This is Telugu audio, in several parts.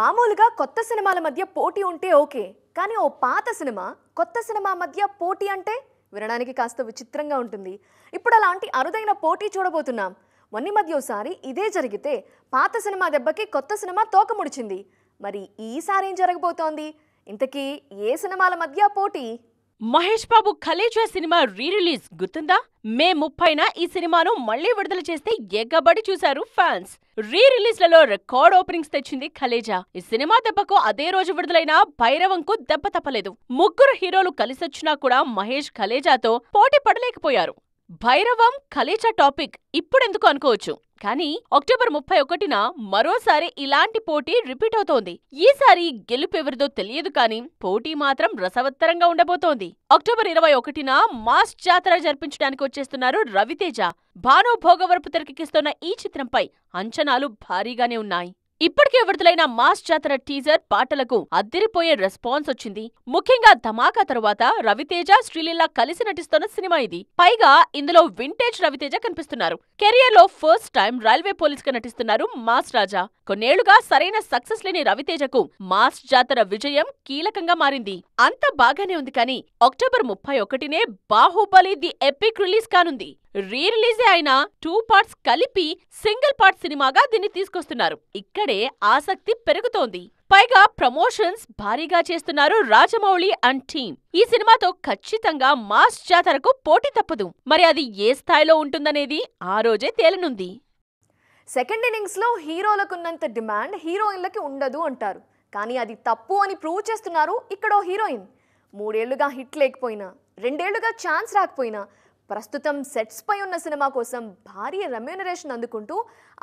మామూలుగా కొత్త సినిమాల మధ్య పోటీ ఉంటే ఓకే, కానీ ఓ పాత సినిమా కొత్త సినిమా మధ్య పోటీ అంటే వినడానికి కాస్త విచిత్రంగా ఉంటుంది. ఇప్పుడు అలాంటి అరుదైన పోటీ చూడబోతున్నాం. మొన్న మధ్య ఒకసారి ఇదే జరిగితే పాత సినిమా దెబ్బకి కొత్త సినిమా తోక ముడిచింది. మరి ఈసారి ఏం జరగబోతోంది? ఇంతకీ ఏ సినిమాల మధ్య పోటీ? మహేష్ బాబు ఖలేజా సినిమా రీ-రిలీజ్ గుర్తుందా? మే 30న ఈ సినిమాను మళ్లీ విడుదల చేస్తే ఎగ్గబడి చూశారు ఫ్యాన్స్. రీ-రిలీజ్లలో రికార్డ్ ఓపెనింగ్స్ తెచ్చింది ఖలేజా. ఈ సినిమా దెబ్బకు అదే రోజు విడుదలైన భైరవంకు దెబ్బ తప్పలేదు. ముగ్గురు హీరోలు కలిసొచ్చినా కూడా మహేష్ ఖలేజాతో పోటీ పడలేకపోయారు. భైరవం ఖలేజా టాపిక్ ఇప్పుడెందుకు అనుకోవచ్చు, కానీ అక్టోబర్ 31న మరోసారి ఇలాంటి పోటీ రిపీట్ అవుతోంది. ఈసారి గెలుపెవరిదో తెలియదు, కానీ పోటీ మాత్రం రసవత్తరంగా ఉండబోతోంది. అక్టోబర్ 21న మాస్ జాతర జరిపించడానికి వచ్చేస్తున్నారు రవితేజ. భాను భోగవరపు తెరకెక్కిస్తున్న ఈ చిత్రంపై అంచనాలు భారీగానే ఉన్నాయి. ఇప్పటికే విడుదలైన మాస్ జాతర టీజర్ పాటలకు అద్దరిపోయే రెస్పాన్స్ వచ్చింది. ముఖ్యంగా ధమాకా తరువాత రవితేజ, శ్రీలీల కలిసి నటిస్తున్న సినిమా ఇది. పైగా ఇందులో వింటేజ్ రవితేజ కనిపిస్తున్నారు. కెరియర్ లో ఫస్ట్ టైం రైల్వే పోలీస్ గా నటిస్తున్నారు మాస్ రాజా. కొన్నేళ్లుగా సరైన సక్సెస్ లేని రవితేజకు మాస్ జాతర విజయం కీలకంగా మారింది. అంత బాగానే ఉంది, కానీ అక్టోబర్ 31నే బాహుబలి ది ఎపిక్ రిలీజ్ కానుంది. రీ-రిలీజే అయినా 2 పార్ట్స్ కలిపి సింగిల్ పార్ట్ సినిమాగా దీన్ని తీసుకొస్తున్నారు. ఇక్కడే ఆసక్తి పెరుగుతోంది. పైగా ప్రమోషన్స్ భారీగా చేస్తున్నారు రాజమౌళి అండ్ టీమ్. ఈ సినిమాతో ఖచ్చితంగా మాస్ జాతరకు పోటీ తప్పదు. మరి అది ఏ స్థాయిలో ఉంటుందనేది ఆ రోజే తేలనుంది. సెకండ్ ఇన్నింగ్స్ లో హీరోలకున్నంత డిమాండ్ హీరోయిన్లకి ఉండదు అంటారు, కానీ అది తప్పు అని ప్రూవ్ చేస్తున్నారు ఇక్కడో హీరోయిన్. 3 ఏళ్లుగా హిట్ లేకపోయినా, 2 ఏళ్లుగా ఛాన్స్ రాకపోయినా, ప్రస్తుతం సెట్స్ పై ఉన్న సినిమా కోసం భారీ రెమ్యూనరేషన్ అందుకుంటూ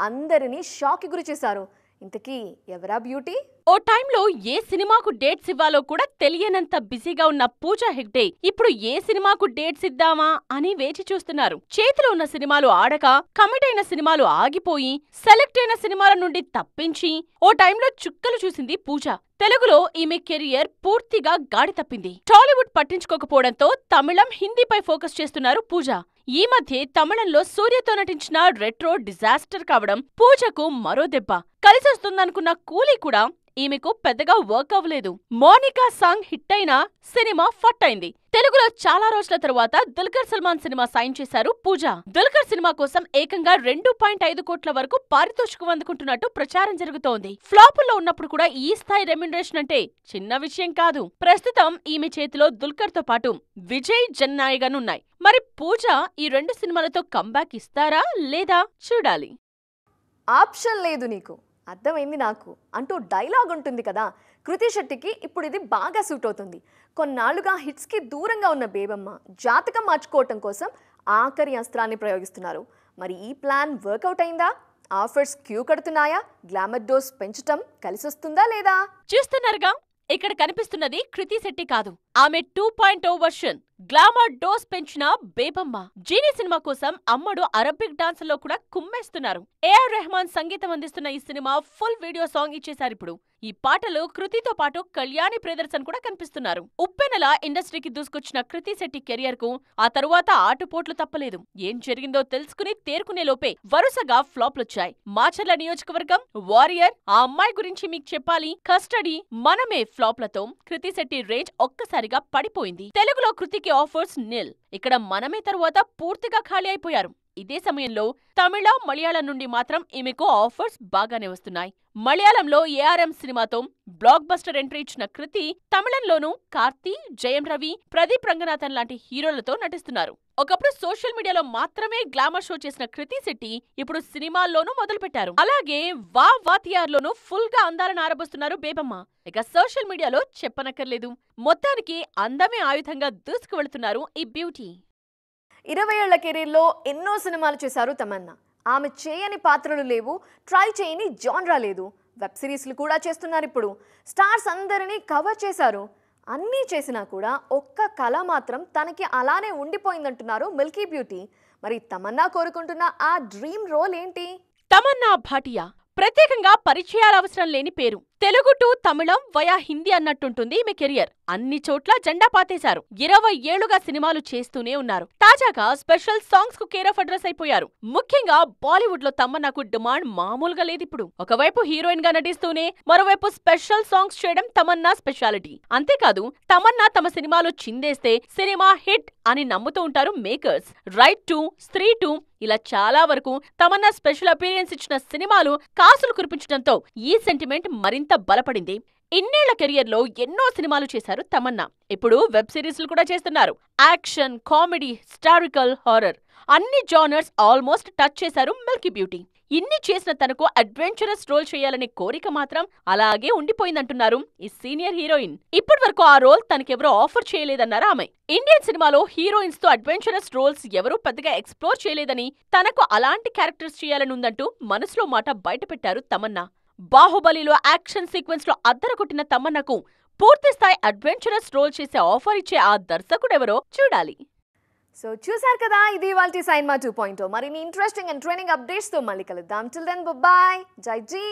అందరినీ షాక్ కి గురి చేశారు. ఇంతకీ ఎవరా బ్యూటీ? ఓ టైంలో ఏ సినిమాకు డేట్స్ ఇవ్వాలో కూడా తెలియనంత బిజీగా ఉన్న పూజా హెగ్డే ఇప్పుడు ఏ సినిమాకు డేట్స్ ఇద్దామా అని వేచి చూస్తున్నారు. చేతిలో ఉన్న సినిమాలు ఆడక, కమిట్ అయిన సినిమాలు ఆగిపోయి, సెలెక్ట్ అయిన సినిమాల నుండి తప్పించి ఓ టైంలో చుక్కలు చూసింది పూజ. తెలుగులో ఈమె కెరియర్ పూర్తిగా గాడి తప్పింది. టాలీవుడ్ పట్టించుకోకపోవడంతో తమిళం, హిందీపై ఫోకస్ చేస్తున్నారు పూజ. ఈ మధ్య తమిళంలో సూర్యతో నటించిన రెట్రో డిజాస్టర్ కావడం పూజకు మరో దెబ్బ. కలిసొస్తుందనుకున్న కూలీ కూడా ఈమెకు పెద్దగా వర్క్ అవ్వలేదు. మోనికా సాంగ్ హిట్ అయినా సినిమా ఫట్ అయింది. తెలుగులో చాలా రోజుల తరువాత దుల్కర్ సల్మాన్ సినిమా సైన్ చేశారు పూజ. దుల్కర్ సినిమా కోసం ఏకంగా 2.5 కోట్ల వరకు పారితోషికం అందుకుంటున్నట్టు ప్రచారం జరుగుతోంది. ఫ్లాపుల్లో ఉన్నప్పుడు కూడా ఈ స్థాయి రెమ్యూనరేషన్ అంటే చిన్న విషయం కాదు. ప్రస్తుతం ఈమె చేతిలో దుల్కర్ తో పాటు విజయ్ జన్నాయగానున్నాయి. మరి పూజ ఈ 2 సినిమాలతో కంబ్యాక్ ఇస్తారా లేదా చూడాలి. ఆప్షన్ లేదు నీకు, అర్థమైంది నాకు అంటూ డైలాగ్ ఉంటుంది కదా. కృతి శెట్టికి ఇప్పుడు ఇది బాగా సూట్ అవుతుంది. కొన్నాళ్లుగా హిట్స్కి దూరంగా ఉన్న బేబమ్మ జాతకం మార్చుకోవటం కోసం ఆఖరి అస్త్రాన్ని ప్రయోగిస్తున్నారు. మరి ఈ ప్లాన్ వర్కౌట్ అయిందా? ఆఫర్స్ క్యూ కడుతున్నాయా? గ్లామర్ డోస్ పెంచటం కలిసొస్తుందా లేదా? చూస్తున్నారుగా, ఇక్కడ కనిపిస్తున్నది కృతి శెట్టి కాదు, ఆమె 2.0 వర్షన్. గ్లామర్ డోస్ పెంచిన బేబమ్మ. జీనీ సినిమా కోసం అమ్మడు అరబిక్ డాన్స్ లో కూడా కుమ్మేస్తున్నారు. ఏఆర్ రెహమాన్ సంగీతం అందిస్తున్న ఈ సినిమా ఫుల్ వీడియో సాంగ్ ఇచ్చేశారిప్పుడు. ఈ పాటలో కృతితో పాటు కళ్యాణి ప్రియదర్శన్ కూడా కనిపిస్తున్నారు. ఉప్పెనల ఇండస్ట్రీకి దూసుకొచ్చిన కృతి శెట్టి కెరియర్ కు ఆ తరువాత ఆటుపోట్లు తప్పలేదు. ఏం జరిగిందో తెలుసుకుని తేరుకునే లోపే వరుసగా ఫ్లాప్లొచ్చాయి. మాచర్ల నియోజకవర్గం, వారియర్, ఆ అమ్మాయి గురించి మీకు చెప్పాలి, కస్టడీ, మనమే ఫ్లాప్లతో కృతి శెట్టి రేంజ్ ఒక్కసారిగా పడిపోయింది. తెలుగులో కృతికి ఆఫర్స్ నిల్. ఇక్కడ మనమే తరువాత పూర్తిగా ఖాళీ అయిపోయారు. ఇదే సమయంలో తమిళ, మలయాళం నుండి మాత్రం ఈమెకు ఆఫర్స్ బాగానే వస్తున్నాయి. మలయాళంలో ఏఆర్ఎం సినిమాతో బ్లాక్ బస్టర్ ఎంట్రీ ఇచ్చిన కృతి తమిళంలోనూ కార్తీ, జయం రవి, ప్రదీప్ రంగనాథన్ లాంటి హీరోలతో నటిస్తున్నారు. ఒకప్పుడు సోషల్ మీడియాలో మాత్రమే గ్లామర్ షో చేసిన కృతి శెట్టి ఇప్పుడు సినిమాల్లోనూ మొదలుపెట్టారు. అలాగే వాతియార్లోనూ ఫుల్ గా అందాలను ఆరబోస్తున్నారు బేబమ్మ. ఇక సోషల్ మీడియాలో చెప్పనక్కర్లేదు, మొత్తానికి అందమే ఆయుధంగా దూసుకువెళ్తున్నారు ఈ బ్యూటీ. 20 ఏళ్ల కెరీర్లో ఎన్నో సినిమాలు చేశారు తమన్నా. ఆమె చేయని పాత్రలు లేవు, ట్రై చేయని జాన్రా లేదు. వెబ్ సిరీస్లు కూడా చేస్తున్నారు. ఇప్పుడు స్టార్స్ అందరినీ కవర్ చేశారు. అన్నీ చేసినా కూడా ఒక్క కళ మాత్రం తనకి అలానే ఉండిపోయిందంటున్నారు మిల్కీ బ్యూటీ. మరి తమన్నా కోరుకుంటున్న ఆ డ్రీమ్ రోల్ ఏంటి? తమన్నా భాటియా ప్రత్యేకంగా పరిచయాల అవసరం లేని పేరు. తెలుగు టు తమిళం వయా హిందీ అన్నట్టుంటుంది ఈమె కెరియర్. అన్ని చోట్ల జెండా పాతేశారు. 20 ఏళ్లుగా సినిమాలు చేస్తూనే ఉన్నారు. తాజాగా స్పెషల్ సాంగ్స్ కు కేర్ ఆఫ్ అడ్రస్ అయిపోయారు. ముఖ్యంగా బాలీవుడ్ లో తమన్నాకు డిమాండ్ మామూలుగా లేదిప్పుడు. ఒకవైపు హీరోయిన్ గా నటిస్తూనే మరోవైపు స్పెషల్ సాంగ్స్ చేయడం తమన్నా స్పెషాలిటీ. అంతేకాదు తమన్నా తమ సినిమాలో చిందేస్తే సినిమా హిట్ అని నమ్ముతూ ఉంటారు మేకర్స్. రైట్ 2, స్త్రీ 2 ఇలా చాలా వరకు తమన్నా స్పెషల్ అపీరియన్స్ ఇచ్చిన సినిమాలు కాసులు కురిపించడంతో ఈ సెంటిమెంట్ మరింత బలపడింది. ఇన్నేళ్ల కెరియర్ లో ఎన్నో సినిమాలు చేశారు తమన్నా. ఇప్పుడు వెబ్ సిరీస్లు కూడా చేస్తున్నారు. యాక్షన్, కామెడీ, హిస్టారికల్, హారర్ అన్ని జానర్స్ ఆల్మోస్ట్ టచ్ చేశారు మిల్కీ బ్యూటీ. ఇన్ని చేసిన తనకు అడ్వెంచరస్ రోల్ చేయాలనే కోరిక మాత్రం అలాగే ఉండిపోయిందంటున్నారు ఈ సీనియర్ హీరోయిన్. ఇప్పటి వరకు ఆ రోల్ తనకెవరో ఆఫర్ చేయలేదన్నారు ఆమె. ఇండియన్ సినిమాలో హీరోయిన్స్ తో అడ్వెంచరస్ రోల్స్ ఎవరూ పెద్దగా ఎక్స్ప్లోర్ చేయలేదని, తనకు అలాంటి క్యారెక్టర్స్ చేయాలని ఉందంటూ మనసులో మాట బయటపెట్టారు తమన్నా. బాహుబలిలో యాక్షన్ సీక్వెన్స్ లో అద్దరగొట్టిన తమన్నాకు పూర్తిస్థాయి అడ్వెంచరస్ రోల్ చేసే ఆఫర్ ఇచ్చే ఆ దర్శకుడెవరో చూడాలి. సో చూసారు కదా, ఇది ఇవాల్టి సైన్మా 2.0. మరిన్ని ఇంట్రెస్టింగ్ అండ్ ట్రైనింగ్ అప్డేట్స్ తో మళ్ళీ కలుద్దాం. టిల్ దెన్ బాయ్, జై జీ.